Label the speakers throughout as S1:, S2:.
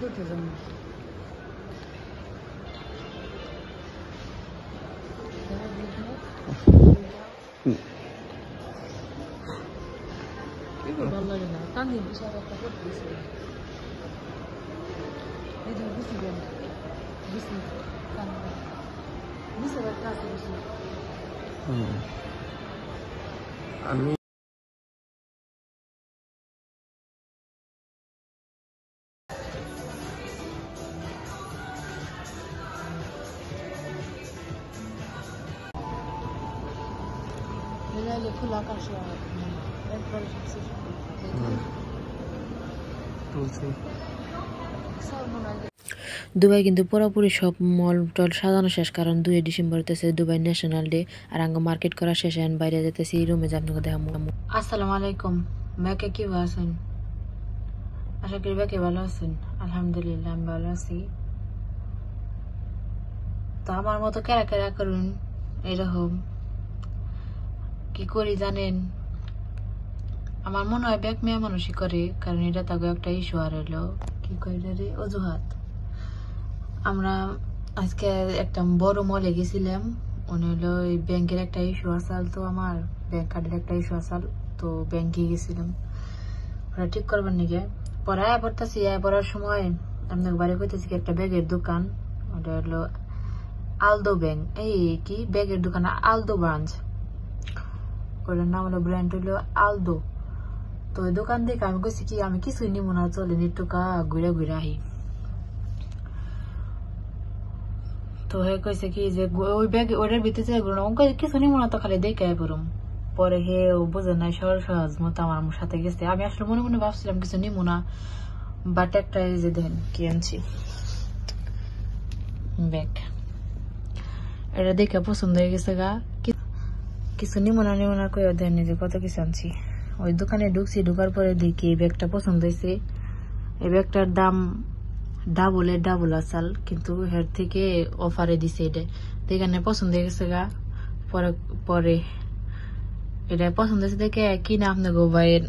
S1: দুটো জন্য ভালো লাগে না কান্দি বিশাল একটা করতেছিল এই যে বুঝিবেন বুঝি কান্দি বিশাল একটা আছে
S2: আমি
S1: ফুল আকাশে একবার
S3: দুবাই কিন্তু পুরোপুরি সব মল টল সাজানো শেষ, কারণ 2 ডিসেম্বর হতেছে দুবাই ন্যাশনাল ডে। আর আঙ্গ মার্কেট করা শেষ, এখন বাইরে যেতেছি রুমে যে আপনাকে দেখাবো।
S1: আসসালামু আলাইকুম, ব্যাকে কি আছেন? আশা করি ব্যাকে ভালো আছেন। আলহামদুলিল্লাহ আমি ভালো আছি। তো আমার মতো কেরা কেরা করুন এরকম কি করি জানেন? আমার মনে হয় ব্যাক মেয়ে মানুষই করে, কারণ এটা তাকে একটা ইস্যু আর হলো কি করে রে অজুহাত। আমরা আজকে একটা বড় মলে গেছিলাম, মনে হলো ওই ব্যাংকের একটা ইস্যু আসাল, তো আমার ব্যাংক কার্ডের একটা ইস্যু আসাল, তো ব্যাংকে গেছিলাম ওরা ঠিক করবার নিকে। পরে আয়া পড়তেছি, আয়া পড়ার সময় আপনার বাড়ি করতেছি একটা ব্যাগের দোকান, ওটা হলো আলদো ব্যাংক, এই কি ব্যাগের দোকান আলদো ব্রাঞ্চ, ওটার নাম হলো ব্র্যান্ড হলো আলদো। তো ওই দোকান থেকে আমি কইছি কি আমি কিছুই নিব না, চলেন একটু ঘুরে ঘুরে আহি। তো হে কইছে কি যে ওই ব্যাগ ওটার ভিতরে কিছু নিব না, তো খালি দেখে পড়ুম। পরে হে ও বোঝে নাই, সহজ মতো আমার সাথে গেছে। আমি আসলে মনে মনে ভাবছিলাম কিছু নিব না, বাট একটা এই যে দেখেন কি আনছি ব্যাগ, এটা দেখে পছন্দ হয়ে গেছে গা। কিছু নিব না কই দেন যে কত কিছু আনছি। ওই দোকানে ঢুকছি, ঢুকার পরে দেখি এই ব্যাগটা পছন্দ হয়েছে। এই ব্যাগটার দাম ডাবল আসাল, কিন্তু এর থেকে অফারে দিছে এটা, এখানে পছন্দ হয়ে গেছে গা। পরে এটা পছন্দ হয়েছে দেখে কিনা আপনার ভাইয়ের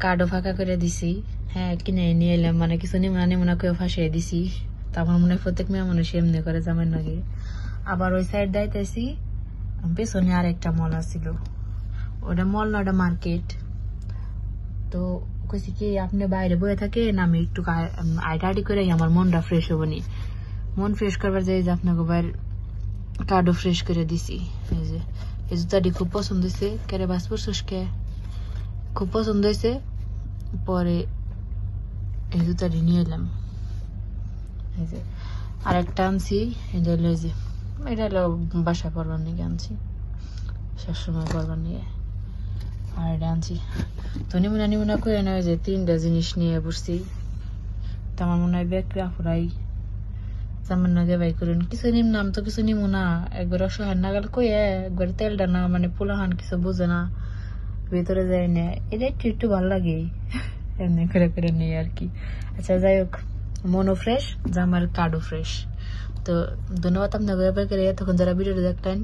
S1: কার্ডও ফাঁকা করে দিছি। হ্যাঁ কিনে নিয়ে এলাম, মানে কিছু নিব না কেউ ফাঁসিয়ে দিছি। তো আমার মনে হয় প্রত্যেক মেয়ে মানুষ এমনি করে জামাই নাকি। আবার ওই সাইড দাইতেছি, পেছনে আর একটা মল আছিল, ওটা মল না ওটা মার্কেট। তো কইছি কি আপনি বাইরে বয়ে থাকেন, আমি একটু আইডি করে আমার মনটা ফ্রেশ হবো নি। মন ফ্রেশ করবার যাই যে আপনাকে বাইরে কার্ডও ফ্রেশ করে দিছি। এই যে এই জুতাটি খুব পছন্দ হয়েছে, কেরে বাস পরশুসকে খুব পছন্দ হয়েছে। পরে এই জুতাটি নিয়ে এলাম। এই যে আরেকটা আনছি, এটা হলো যে এটা হলো বাসায় পরবার নিয়ে আনছি, সবসময় পরবার নিয়ে। আর এটা আনছি তো নিমুনা করে না, যে 3টা জিনিস নিয়ে বসছি। তো আমার মনে হয় ব্যাগ রাফুরাই যেমন না ভাই করুন কিছু নিম নাম, তো কিছু নিমু না, একবার অসহায় নাগাল কয়ে একবার তেলটা না মানে পোলাহান কিছু বোঝে না, ভেতরে যায় না, এটা একটু ভালো লাগে এমনি করে নেই আর কি। আচ্ছা যাই হোক, মনও ফ্রেশ, জামার কার্ডও ফ্রেশ। তো ধন্যবাদ আপনাকে ব্যাপার করে এতক্ষণ যারা ভিডিওটা দেখলেন।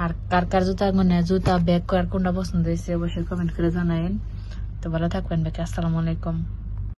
S1: আর কার জুতা মানে জুতা ব্যাগ করার কোনটা পছন্দ হয়েছে অবশ্যই কমেন্ট করে জানায়েন। তো ভালো থাকবেন, বাকি আসসালামু আলাইকুম।